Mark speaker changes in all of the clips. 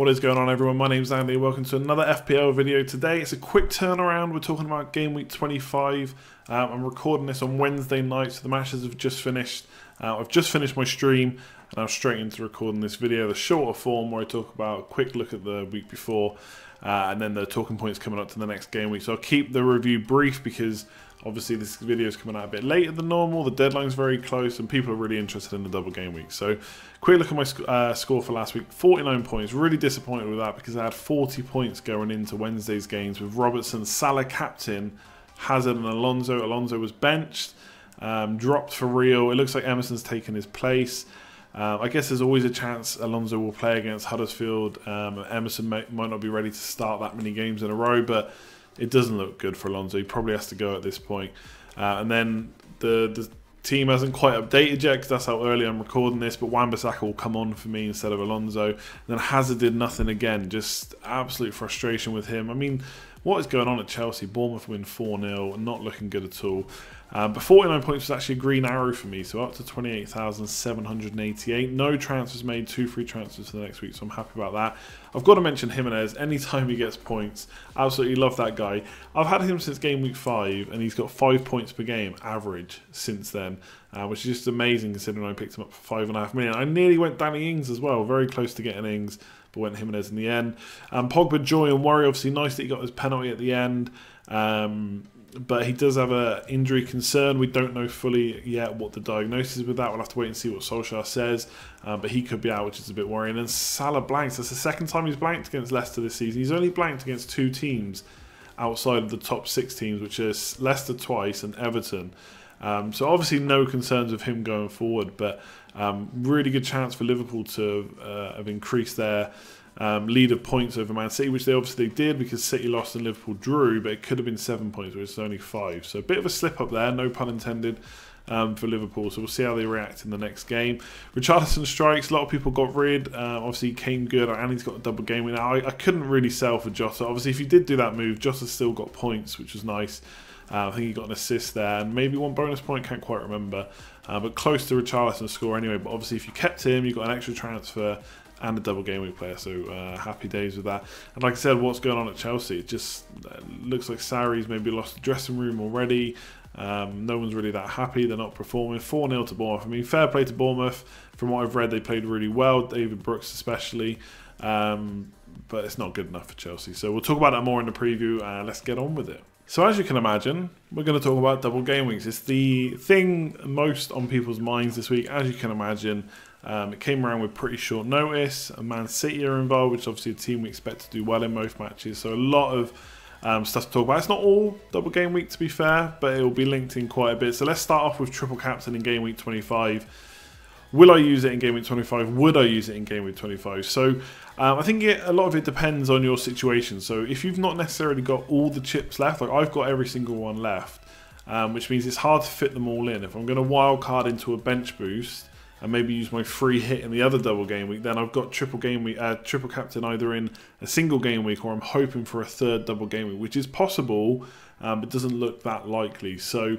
Speaker 1: What is going on, everyone? My name's Andy. Welcome to another FPL video. Today it's a quick turnaround. We're talking about game week 25. I'm recording this on Wednesday night, so the matches have just finished. I've just finished my stream and I'm straight into recording this video, the shorter form where I talk about a quick look at the week before and then the talking points coming up to the next game week. So I'll keep the review brief because obviously this video is coming out a bit later than normal. The deadline's very close and people are really interested in the double game week. So quick look at my score for last week. 49 points. Really disappointed with that because I had 40 points going into Wednesday's games with Robertson, Salah captain, Hazard and Alonso. Alonso was benched, dropped for real. It looks like Emerson's taken his place. I guess there's always a chance Alonso will play against Huddersfield. Emerson might not be ready to start that many games in a row, but it doesn't look good for Alonso. He probably has to go at this point. And then the team hasn't quite updated yet because that's how early I'm recording this, but Wan-Bissaka will come on for me instead of Alonso. And then Hazard did nothing again. Just absolute frustration with him. I mean, what is going on at Chelsea? Bournemouth win 4-0, not looking good at all. But 49 points was actually a green arrow for me, so up to 28,788. No transfers made, 2 free transfers for the next week, so I'm happy about that. I've got to mention Jimenez. Anytime he gets points, absolutely love that guy. I've had him since game week 5, and he's got 5 points per game average since then, which is just amazing considering I picked him up for 5.5 million. I nearly went Danny Ings as well, very close to getting Ings, but went Jimenez in the end. Pogba, joy and worry, obviously nice that he got his penalty at the end. But he does have an injury concern. We don't know fully yet what the diagnosis is with that. We'll have to wait and see what Solskjaer says. But he could be out, which is a bit worrying. And Salah blanks. That's the second time he's blanked against Leicester this season. He's only blanked against 2 teams outside of the top 6 teams, which is Leicester twice and Everton. So obviously no concerns with him going forward. But really good chance for Liverpool to have increased their lead of points over Man City, which they obviously did because City lost and Liverpool drew, but it could have been 7 points, which is only 5. So a bit of a slip up there, no pun intended, for Liverpool. So we'll see how they react in the next game. Richarlison strikes, a lot of people got rid. Obviously he came good and he's got a double game. Now I couldn't really sell for Jota. Obviously if you did do that move, Jota's still got points, which was nice. I think he got an assist there and maybe 1 bonus point, can't quite remember. But close to Richarlison's score anyway. But obviously if you kept him, you got an extra transfer and a double game week player, so happy days with that. And like I said, what's going on at Chelsea? It just looks like Sarri's maybe lost the dressing room already. No one's really that happy. They're not performing. 4-0 to Bournemouth. I mean, fair play to Bournemouth. From what I've read, they played really well. David Brooks especially. But it's not good enough for Chelsea. So we'll talk about that more in the preview. Let's get on with it. So as you can imagine, we're going to talk about double game weeks. It's the thing most on people's minds this week, as you can imagine. It came around with pretty short notice. Man City are involved, which is obviously a team we expect to do well in most matches. So a lot of stuff to talk about. It's not all double game week, to be fair, but it will be linked in quite a bit. So let's start off with triple captain in game week 25. Will I use it in game week 25? Would I use it in game week 25? So I think a lot of it depends on your situation. So if you've not necessarily got all the chips left, like I've got every single one left, which means it's hard to fit them all in. If I'm going to wild card into a bench boost and maybe use my free hit in the other double game week, then I've got triple captain either in a single game week or I'm hoping for a third double game week, which is possible, but doesn't look that likely. So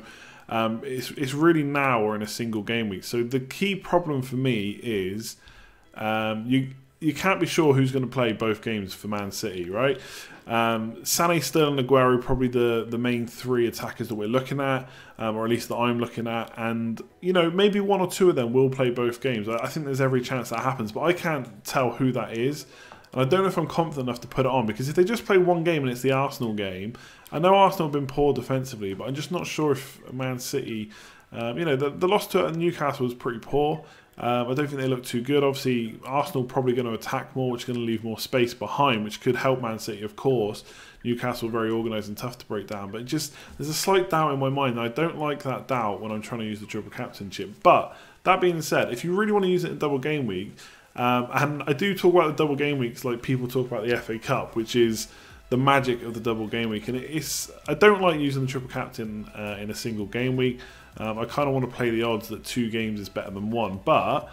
Speaker 1: it's really now or in a single game week. So the key problem for me is you can't be sure who's going to play both games for Man City, right? Sané, Sterling, Aguero, probably the main 3 attackers that we're looking at, or at least that I'm looking at. And, you know, maybe 1 or 2 of them will play both games. I think there's every chance that happens, but I can't tell who that is. And I don't know if I'm confident enough to put it on, because if they just play 1 game and it's the Arsenal game, I know Arsenal have been poor defensively, but I'm just not sure if Man City, you know, the loss to Newcastle was pretty poor. I don't think they look too good. Obviously, Arsenal probably going to attack more, which is going to leave more space behind, which could help Man City, of course. Newcastle very organised and tough to break down. But just there's a slight doubt in my mind. And I don't like that doubt when I'm trying to use the triple captainship. But that being said, if you really want to use it in double game week, and I do talk about the double game weeks like people talk about the FA Cup, which is the magic of the double game week. And I don't like using the triple captain in a single game week. I kind of want to play the odds that 2 games is better than 1, but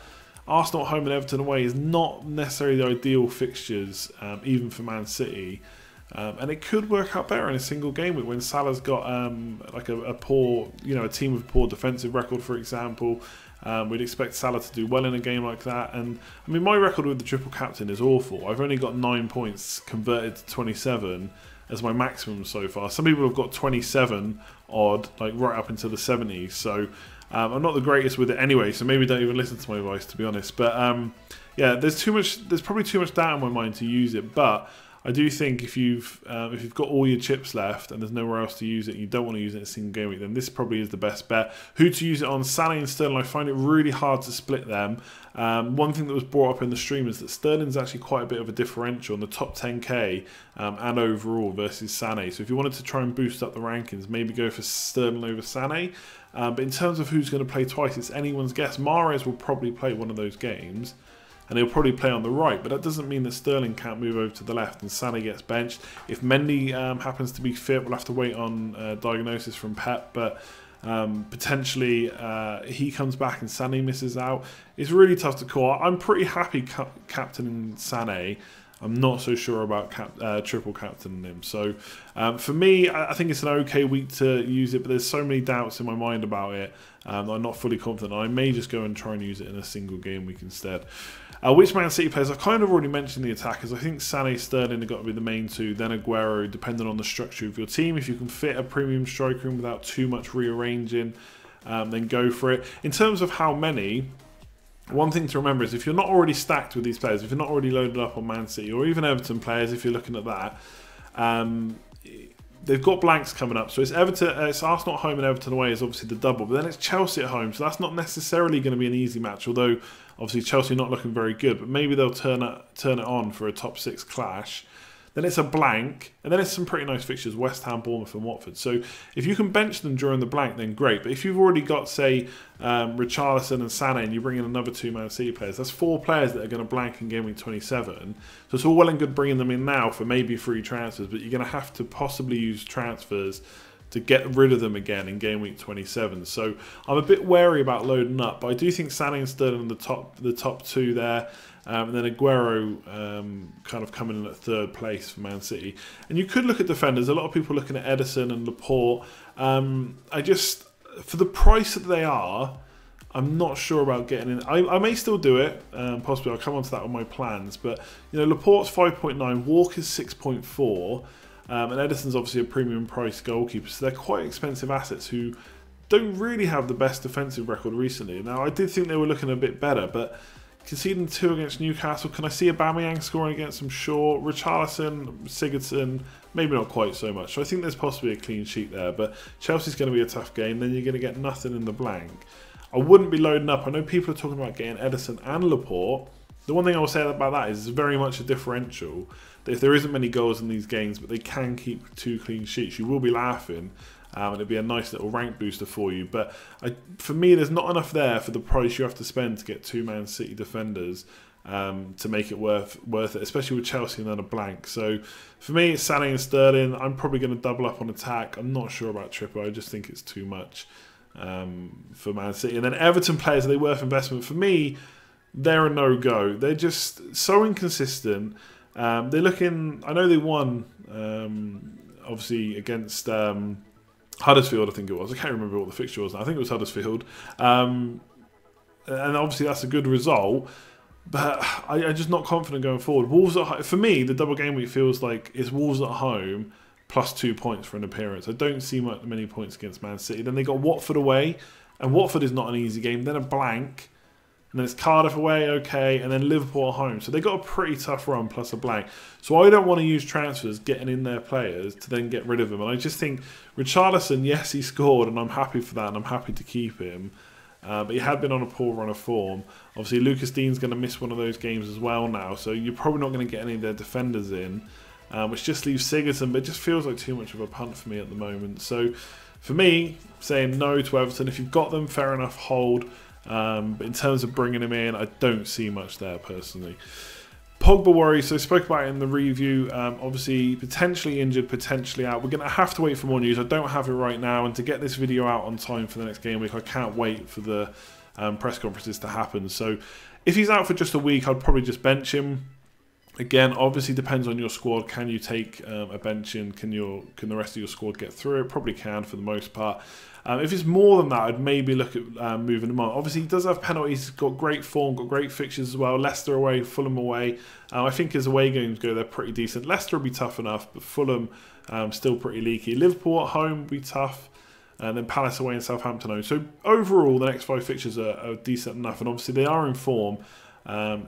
Speaker 1: Arsenal at home and Everton away is not necessarily the ideal fixtures, even for Man City. And it could work out better in a single game week when Salah's got like a poor, you know, a team with a poor defensive record, for example. We'd expect Salah to do well in a game like that. And I mean, my record with the triple captain is awful. I've only got 9 points converted to 27 as my maximum so far. Some people have got 27 odd, like right up into the 70s. So I'm not the greatest with it anyway. So maybe don't even listen to my advice, to be honest. But yeah, there's probably too much doubt in my mind to use it. But I do think if you've got all your chips left and there's nowhere else to use it, and you don't want to use it in a single game week, then this probably is the best bet. Who to use it on? Salah and Sterling. I find it really hard to split them. One thing that was brought up in the stream is that Sterling's actually quite a bit of a differential in the top 10k and overall versus Sané. So if you wanted to try and boost up the rankings, maybe go for Sterling over Sané. But in terms of who's going to play twice, it's anyone's guess. Mahrez will probably play one of those games, and he'll probably play on the right, but that doesn't mean that Sterling can't move over to the left and Sané gets benched. If Mendy happens to be fit, we'll have to wait on diagnosis from Pep, but potentially he comes back and Sané misses out. It's really tough to call. I'm pretty happy captaining Sané. I'm not so sure about triple captaining him. So for me, I think it's an okay week to use it, but there's so many doubts in my mind about it. I'm not fully confident. I may just go and try and use it in a single game week instead. Which Man City players? I've kind of already mentioned the attackers. I think Sané, Sterling have got to be the main two, then Aguero, depending on the structure of your team. If you can fit a premium striker in without too much rearranging, then go for it. In terms of how many, one thing to remember is if you're not already stacked with these players, if you're not already loaded up on Man City, or even Everton players, if you're looking at that, they've got blanks coming up. So it's Arsenal at home and Everton away is obviously the double, but then it's Chelsea at home, so that's not necessarily going to be an easy match, although obviously Chelsea not looking very good, but maybe they'll turn it on for a top 6 clash. Then it's a blank, and then it's some pretty nice fixtures, West Ham, Bournemouth and Watford. So if you can bench them during the blank, then great. But if you've already got, say, Richarlison and Sané, and you bring in another 2 Man City players, that's 4 players that are going to blank in Game Week 27. So it's all well and good bringing them in now for maybe free transfers, but you're going to have to possibly use transfers to get rid of them again in Game Week 27. So I'm a bit wary about loading up, but I do think Sané and Sterling are the top 2 there. And then Aguero kind of coming in at 3rd place for Man City. And you could look at defenders. A lot of people looking at Edison and Laporte. For the price that they are, I'm not sure about getting in. I may still do it, possibly. I'll come on to that on my plans. But you know, Laporte's 5.9, Walker's 6.4, and Edison's obviously a premium price goalkeeper. So they're quite expensive assets who don't really have the best defensive record recently. Now, I did think they were looking a bit better, but conceding 2 against Newcastle. Can I see Aubameyang scoring against them? Sure. Richarlison, Sigurdsson, maybe not quite so much. So I think there's possibly a clean sheet there. But Chelsea's going to be a tough game. Then you're going to get nothing in the blank. I wouldn't be loading up. I know people are talking about getting Edison and Laporte. The one thing I will say about that is it's very much a differential. That if there isn't many goals in these games, but they can keep 2 clean sheets, you will be laughing. And it'd be a nice little rank booster for you. But for me, there's not enough there for the price you have to spend to get 2 Man City defenders to make it worth it, especially with Chelsea and then a blank. So for me, it's Sané and Sterling. I'm probably going to double up on attack. I'm not sure about triple. I just think it's too much for Man City. And then Everton players, are they worth investment? For me, they're a no-go. They're just so inconsistent. They're looking... I know they won, obviously, against... Huddersfield, I think it was. I can't remember what the fixture was now. I think it was Huddersfield. And obviously that's a good result. But I'm just not confident going forward. Wolves at home, for me, the double game week feels like it's Wolves at home plus 2 points for an appearance. I don't see many points against Man City. Then they got Watford away. And Watford is not an easy game. Then a blank. And then it's Cardiff away, okay, and then Liverpool at home. So they got a pretty tough run plus a blank. So I don't want to use transfers getting in their players to then get rid of them. And I just think Richarlison, yes, he scored, and I'm happy for that, and I'm happy to keep him. But he had been on a poor run of form. Obviously, Lucas Dean's going to miss one of those games as well now. So you're probably not going to get any of their defenders in, which just leaves Sigurdsson. But it just feels like too much of a punt for me at the moment. So for me, saying no to Everton. If you've got them, fair enough, hold. But in terms of bringing him in, I don't see much there personally. Pogba worries, so I spoke about it in the review. Obviously, potentially injured, potentially out. We're going to have to wait for more news. I don't have it right now, and to get this video out on time for the next game week, I can't wait for the press conferences to happen. So if he's out for just a week, I'd probably just bench him. Again, obviously depends on your squad. Can you take a bench in? Can the rest of your squad get through it? Probably can for the most part. If it's more than that, I'd maybe look at moving him on. Obviously, he does have penalties. He's got great form, got great fixtures as well. Leicester away, Fulham away. I think his away games go, they're pretty decent. Leicester will be tough enough, but Fulham still pretty leaky. Liverpool at home will be tough. And then Palace away and Southampton home. So overall, the next 5 fixtures are decent enough. And obviously, they are in form.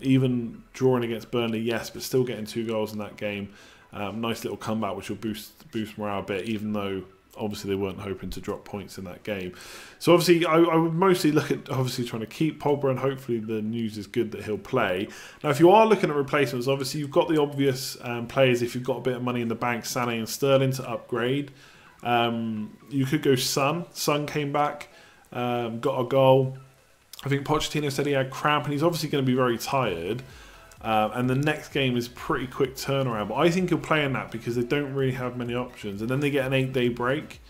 Speaker 1: Even drawing against Burnley, yes, but still getting 2 goals in that game. Nice little comeback, which will boost morale a bit, even though obviously they weren't hoping to drop points in that game. So obviously, I would mostly look at obviously trying to keep Pogba, and hopefully the news is good that he'll play. Now, if you are looking at replacements, obviously you've got the obvious players. If you've got a bit of money in the bank, Sané and Sterling to upgrade. You could go Son. Son came back, got a goal. I think Pochettino said he had cramp, and he's obviously going to be very tired. And the next game is pretty quick turnaround. But I think he'll play in that because they don't really have many options. And then they get an 8-day break,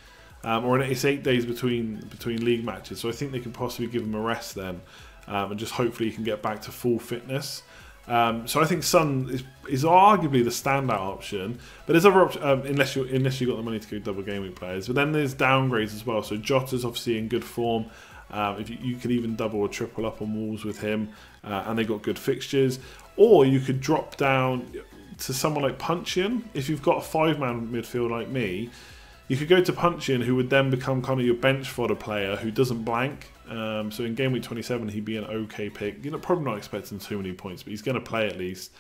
Speaker 1: or it's 8 days between league matches. So I think they could possibly give him a rest then, and just hopefully he can get back to full fitness. So I think Son is arguably the standout option. But there's other options, unless you got the money to go double game week players. But then there's downgrades as well. So Jota's obviously in good form. If you could even double or triple up on Wolves with him, and they got good fixtures. Or you could drop down to someone like Puncheon. If you've got a 5-man midfield like me, you could go to Puncheon, who would then become kind of your bench fodder player who doesn't blank. So in game week 27, he'd be an okay pick. You're probably not expecting too many points, but he's going to play at least.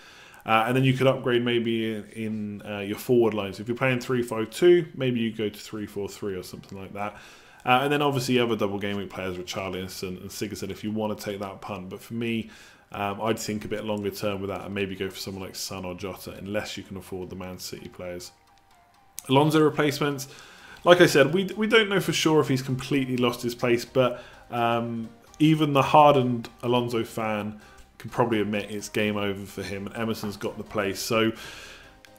Speaker 1: And then you could upgrade maybe in your forward line. So if you're playing 3-5-2, maybe you go to 3-4-3 or something like that. And then obviously other double game week players with Richarlison and Sigurdsson if you want to take that punt. But for me, I'd think a bit longer term with that and maybe go for someone like Son or Jota unless you can afford the Man City players. Alonso replacements, like I said, we don't know for sure if he's completely lost his place, but even the hardened Alonso fan can probably admit it's game over for him, and Emerson's got the place. So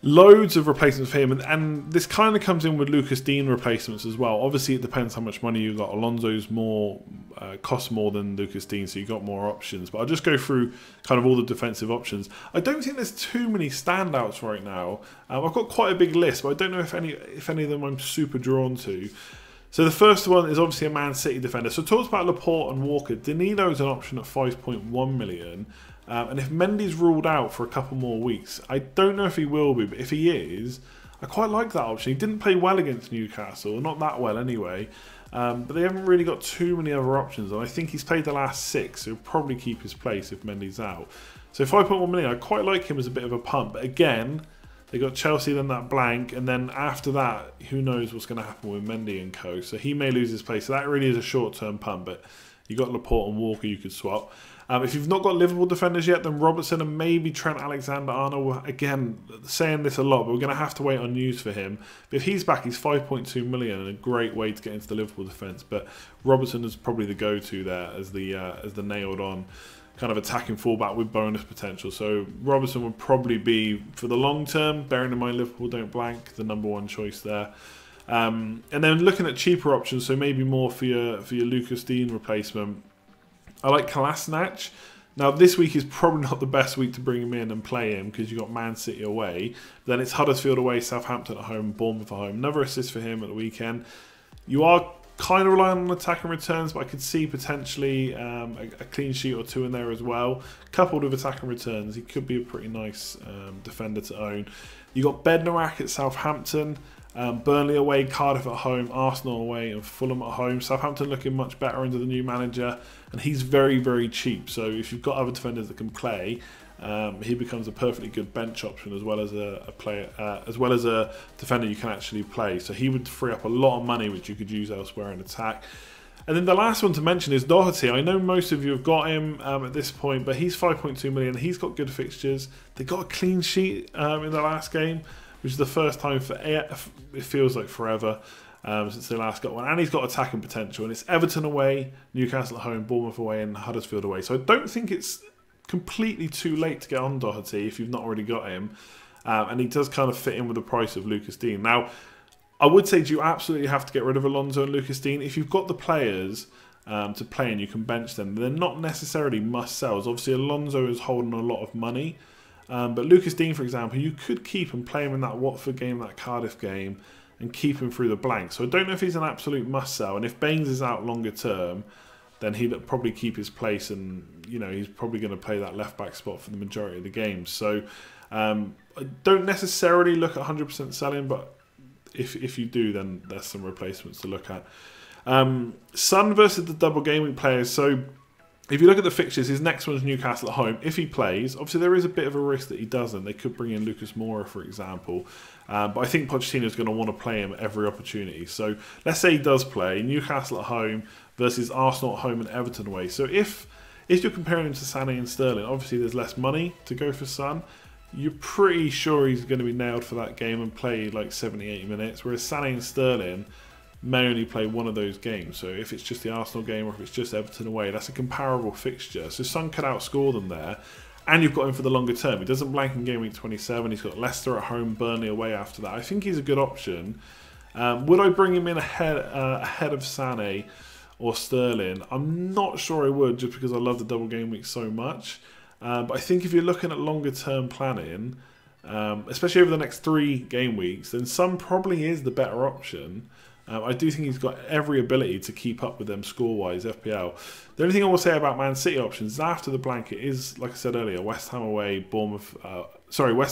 Speaker 1: loads of replacements for him, and this kind of comes in with Lucas Dean replacements as well. Obviously, it depends how much money you've got. Alonso's costs more than Lucas Dean, so you've got more options. But I'll just go through kind of all the defensive options. I don't think there's too many standouts right now. I've got quite a big list, but I don't know if any of them I'm super drawn to. So the first one is obviously a Man City defender. So talks about Laporte and Walker. Danilo is an option at 5.1 million. And if Mendy's ruled out for a couple more weeks, I don't know if he will be, but if he is, I quite like that option. He didn't play well against Newcastle, not that well anyway, but they haven't really got too many other options, and I think he's played the last 6, so he'll probably keep his place if Mendy's out. So 5.1 million, I quite like him as a bit of a punt, but again, they got Chelsea, then that blank, and then after that, who knows what's going to happen with Mendy and co. So he may lose his place, so that really is a short-term punt, but you got Laporte and Walker you could swap. If you've not got Liverpool defenders yet, then Robertson and maybe Trent Alexander-Arnold. Again, saying this a lot, but we're going to have to wait on news for him. But if he's back, he's 5.2 million and a great way to get into the Liverpool defence. But Robertson is probably the go-to there as the nailed-on kind of attacking fullback with bonus potential. So Robertson would probably be, for the long term, bearing in mind Liverpool don't blank, the #1 choice there. And then looking at cheaper options, so maybe more for your Lucas Dean replacement. I like Kolasinac. Now, this week is probably not the best week to bring him in and play him because you've got Man City away. Then it's Huddersfield away, Southampton at home, Bournemouth at home. Another assist for him at the weekend. You are kind of relying on attacking returns, but I could see potentially a clean sheet or 2 in there as well. Coupled with attacking returns, he could be a pretty nice defender to own. You got Bednarak at Southampton. Burnley away, Cardiff at home, Arsenal away and Fulham at home. Southampton looking much better under the new manager, and he's very, very cheap. So if you've got other defenders that can play, he becomes a perfectly good bench option as well as a player, as well as a defender you can actually play. So he would free up a lot of money which you could use elsewhere in attack. And then the last one to mention is Doherty. I know most of you have got him at this point, but he's 5.2 million. He's got good fixtures. They got a clean sheet in the last game, which is the first time for, it feels like forever, since they last got one. And he's got attacking potential. And it's Everton away, Newcastle at home, Bournemouth away and Huddersfield away. So I don't think it's completely too late to get on Doherty if you've not already got him. And he does kind of fit in with the price of Lucas Dean. Now, I would say do you absolutely have to get rid of Alonso and Lucas Dean? If you've got the players to play and you can bench them, they're not necessarily must-sells. Obviously, Alonso is holding a lot of money. But Lucas Dean, for example, you could keep and play him in that Watford game, that Cardiff game, and keep him through the blank. So I don't know if he's an absolute must-sell. And if Baines is out longer term, then he'll probably keep his place, and he's probably going to play that left-back spot for the majority of the games. So I don't necessarily look at 100% selling, but if you do, then there's some replacements to look at. Son versus the double game week players. So if you look at the fixtures, his next one's Newcastle at home. If he plays, obviously there is a bit of a risk that he doesn't. They could bring in Lucas Moura, for example. But I think Pochettino's going to want to play him at every opportunity. So let's say he does play Newcastle at home versus Arsenal at home and Everton away. So if you're comparing him to Sané and Sterling, obviously there's less money to go for Son. You're pretty sure he's going to be nailed for that game and play like 70, 80 minutes. Whereas Sané and Sterling may only play one of those games. So if it's just the Arsenal game or if it's just Everton away, that's a comparable fixture. So Son could outscore them there. And you've got him for the longer term. He doesn't blank in game week 27. He's got Leicester at home, Burnley away after that. I think he's a good option. Would I bring him in ahead of Sané or Sterling? I'm not sure I would, just because I love the double game week so much. But I think if you're looking at longer term planning, especially over the next 3 game weeks, then Son probably is the better option. I do think he's got every ability to keep up with them score-wise, FPL. The only thing I will say about Man City options is after the blanket is, like I said earlier, West Ham away, West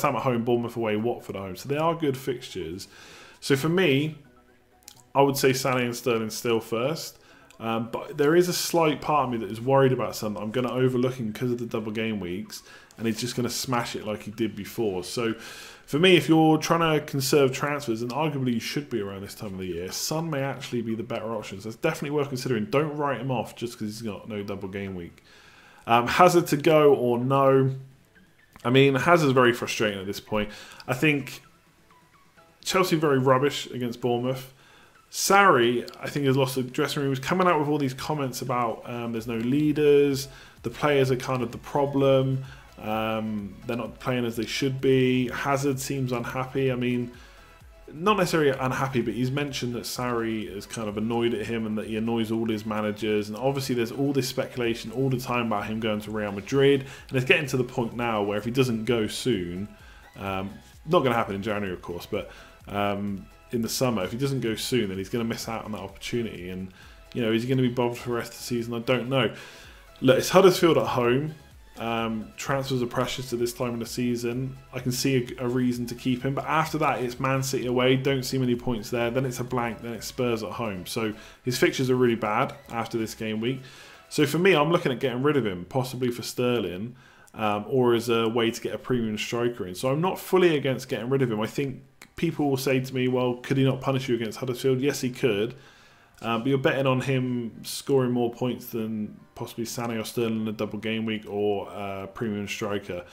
Speaker 1: Ham at home, Bournemouth away, Watford at home. So they are good fixtures. So for me, I would say Sané and Sterling still first. But there is a slight part of me that is worried about Son that I'm going to overlook him because of the double game weeks, and he's just going to smash it like he did before. So for me, if you're trying to conserve transfers, and arguably you should be around this time of the year, Son may actually be the better option. So it's definitely worth considering. Don't write him off just because he's got no double game week. Hazard to go or no? I mean, Hazard's very frustrating at this point. I think Chelsea very rubbish against Bournemouth. Sarri, I think, has lost the dressing room. He was coming out with all these comments about there's no leaders, the players are kind of the problem, they're not playing as they should be. Hazard seems unhappy. I mean, not necessarily unhappy, but he's mentioned that Sarri is kind of annoyed at him and that he annoys all his managers. And obviously there's all this speculation all the time about him going to Real Madrid. And it's getting to the point now where if he doesn't go soon, not going to happen in January, of course, but in the summer, if he doesn't go soon, then he's going to miss out on that opportunity. And, is he going to be bothered for the rest of the season? I don't know. Look, it's Huddersfield at home. Transfers are precious at this time of the season. I can see a reason to keep him. But after that, it's Man City away. Don't see many points there. Then it's a blank. Then it's Spurs at home. So his fixtures are really bad after this game week. So for me, I'm looking at getting rid of him, possibly for Sterling, or as a way to get a premium striker in. So I'm not fully against getting rid of him. I think people will say to me, well, could he not punish you against Huddersfield? Yes, he could. But you're betting on him scoring more points than possibly Sané or Sterling in a double game week or a premium striker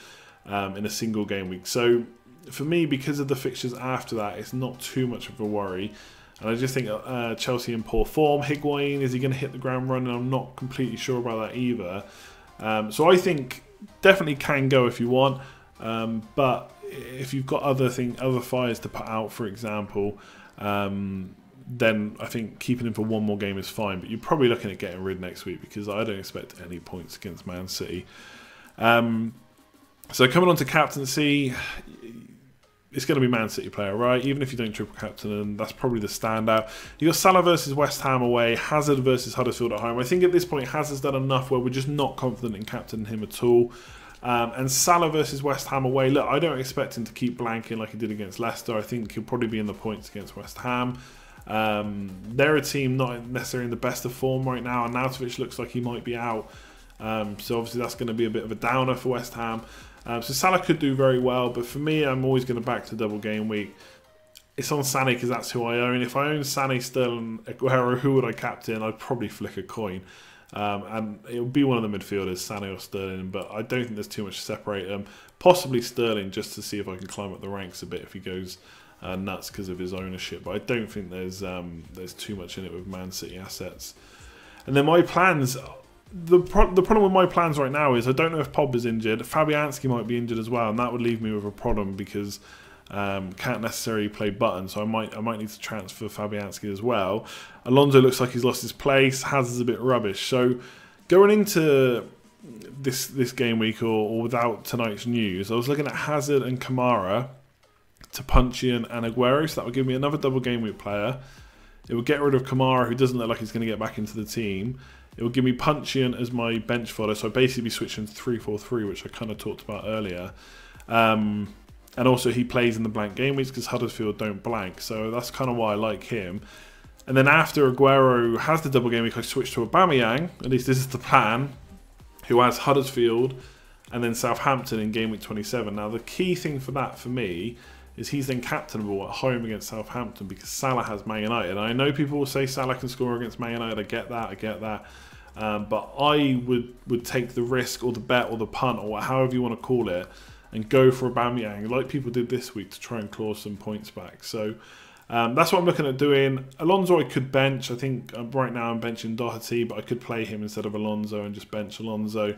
Speaker 1: in a single game week. So for me, because of the fixtures after that, it's not too much of a worry. And I just think Chelsea in poor form. Higuain, is he going to hit the ground running? I'm not completely sure about that either. So I think definitely can go if you want. But if you've got other fires to put out, for example, then I think keeping him for one more game is fine. But you're probably looking at getting rid next week because I don't expect any points against Man City. So coming on to captaincy, it's going to be Man City player, right? Even if you don't triple captain, and that's probably the standout. You got Salah versus West Ham away, Hazard versus Huddersfield at home. I think at this point Hazard's done enough where we're just not confident in captaining him at all. And Salah versus West Ham away. Look, I don't expect him to keep blanking like he did against Leicester. I think he'll probably be in the points against West Ham. They're a team not necessarily in the best of form right now, and Nautovic looks like he might be out. So obviously that's going to be a bit of a downer for West Ham. So Salah could do very well, but for me, I'm always going to back to double game week. It's on Sané because that's who I own. If I own Sané, Sterling, Aguero, who would I captain? I'd probably flick a coin. And it would be one of the midfielders, Sané or Sterling, but I don't think there's too much to separate them. Possibly Sterling, just to see if I can climb up the ranks a bit if he goes nuts because of his ownership. But I don't think there's too much in it with Man City assets. And then my plans. The problem with my plans right now is I don't know if Pogba's injured. Fabianski might be injured as well, and that would leave me with a problem because can't necessarily play button, so I might need to transfer Fabianski as well. Alonso looks like he's lost his place. Hazard's a bit rubbish. So going into this game week or without tonight's news, I was looking at Hazard and Kamara to Puncheon and Aguero, so that would give me another double game week player. It would get rid of Kamara, who doesn't look like he's going to get back into the team. It would give me Puncheon as my bench fodder, so I'd basically be switching 3-4-3, which I kind of talked about earlier. And also he plays in the blank game weeks because Huddersfield don't blank, so that's kind of why I like him. And then after Aguero has the double game week, I switch to Aubameyang, at least this is the plan, who has Huddersfield and then Southampton in game week 27. Now the key thing for that for me is he's then captainable at home against Southampton because Salah has Man United. And I know people will say Salah can score against Man United, I get that. But I would take the risk or the bet or the punt or however you want to call it and go for Aubameyang like people did this week to try and claw some points back. So that's what I'm looking at doing. Alonso I could bench. I think right now I'm benching Doherty, but I could play him instead of Alonso and just bench Alonso.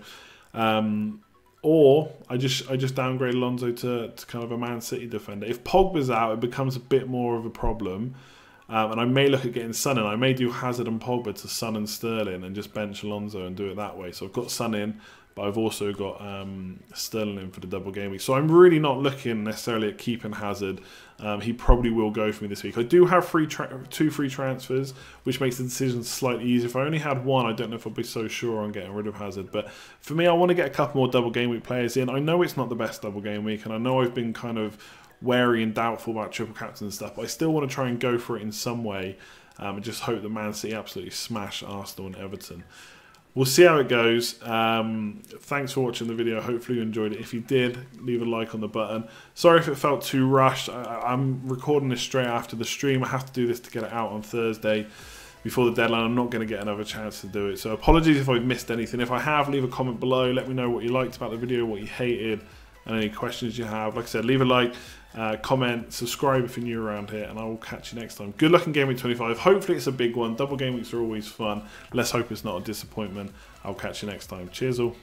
Speaker 1: Or I just downgrade Alonso to kind of a Man City defender. If Pogba's out, it becomes a bit more of a problem. And I may look at getting Son in. I may do Hazard and Pogba to Son and Sterling and just bench Alonso and do it that way. So I've got Son in, but I've also got Sterling in for the double game week. So I'm really not looking necessarily at keeping Hazard. He probably will go for me this week. I do have two free transfers, which makes the decision slightly easier. If I only had one, I don't know if I'd be so sure on getting rid of Hazard. But for me, I want to get a couple more double game week players in. I know it's not the best double game week, and I know I've been kind of wary and doubtful about triple captain and stuff, but I still want to try and go for it in some way and just hope that Man City absolutely smash Arsenal and Everton. We'll see how it goes. Thanks for watching the video. Hopefully you enjoyed it. If you did, leave a like on the button. Sorry if it felt too rushed. I'm recording this straight after the stream. I have to do this to get it out on Thursday before the deadline. I'm not going to get another chance to do it. So apologies if I've missed anything. If I have, leave a comment below. Let me know what you liked about the video, what you hated, and any questions you have. Like I said, leave a like, comment, subscribe if you're new around here, and I will catch you next time. Good luck in Game Week 25. Hopefully it's a big one. Double game weeks are always fun. Let's hope it's not a disappointment. I'll catch you next time. Cheers all.